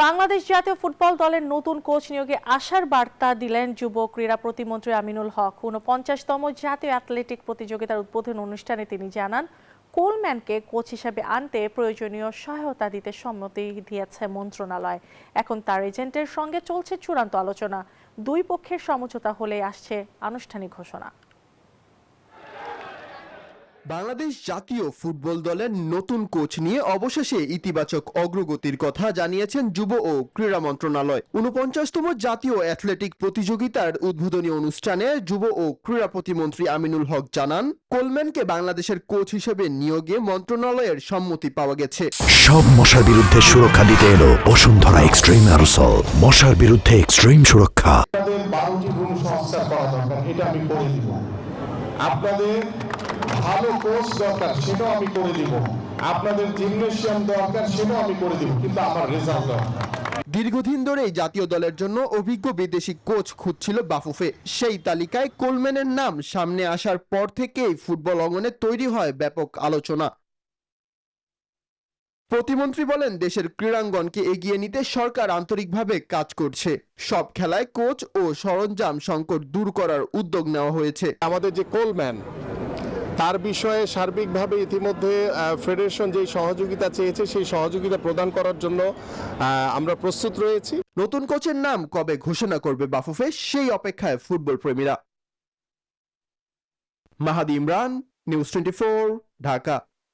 বাংলাদেশ জাতীয় ফুটবল দলের নতুন কোচ নিয়োগে আশার বার্তা দিলেন যুব ক্রীড়া প্রতিমন্ত্রী আমিনুল হক। ৪৯তম জাতীয় অ্যাথলেটিক প্রতিযোগিতার উদ্বোধন অনুষ্ঠানে তিনি জানান, কোলম্যানকে কোচ হিসেবে আনতে প্রয়োজনীয় সহায়তা দিতে সম্মতি দিয়েছে মন্ত্রণালয়। এখন তার এজেন্টের সঙ্গে চলছে চূড়ান্ত আলোচনা। দুই পক্ষের সমঝোতা হলে আসছে আনুষ্ঠানিক ঘোষণা। বাংলাদেশ জাতীয় ফুটবল দলের নতুন কোচ নিয়ে অবশেষে ইতিবাচক অগ্রগতির কথা জানিয়েছেন যুব ও ক্রীড়া মন্ত্রণালয়। ৪৯তম জাতীয় অ্যাথলেটিক প্রতিযোগিতার উদ্বোধনী অনুষ্ঠানে যুব ও ক্রীড়া প্রতিমন্ত্রী আমিনুল হক জানান, কোলম্যানকে বাংলাদেশের কোচ হিসেবে নিয়োগে মন্ত্রণালয়ের সম্মতি পাওয়া গেছে। সব মশার বিরুদ্ধে সুরক্ষা দিতে এলো বসুন্ধরা এক্সট্রিম অ্যারোসল। মশার বিরুদ্ধে এক্সট্রিম সুরক্ষা। আপনাদের 12টি রুম সংস্কার করা দরকার, এটা আমি করে দিব। আপনাদের ভালো কোচ দরকার, সেটাও আমি করে দিব। আপনাদের জিমনেশিয়াম দরকার, সেটাও আমি করে দিব, কিন্তু আমার রেজাল্ট দরকার। দীর্ঘদিন ধরেই জাতীয় দলের জন্য অভিজ্ঞ বিদেশি কোচ খুঁজছিল বাফুফে। সেই তালিকায় কোলম্যানের নাম সামনে আসার পর থেকেই ফুটবল অঙ্গনে তৈরি হয় ব্যাপক আলোচনা। প্রতিমন্ত্রী বলেন, দেশের ক্রীড়াঙ্গনকে এগিয়ে নিতে সরকার আন্তরিকভাবে কাজ করছে। সব খেলায় কোচ ও সরঞ্জাম সংকট দূর করার উদ্যোগ নেওয়া হয়েছে। আমাদের যে কোলম্যান, তার বিষয়ে সার্বিকভাবে ইতিমধ্যে ফেডারেশন যে সহযোগিতা চেয়েছে, সেই সহযোগিতা প্রদান করার জন্য আমরা প্রস্তুত রয়েছি। নতুন কোচের নাম কবে ঘোষণা করবে বাফুফে, সেই অপেক্ষায় ফুটবল প্রেমীরা। মাহাদি ইমরান, নিউজ 24, ঢাকা।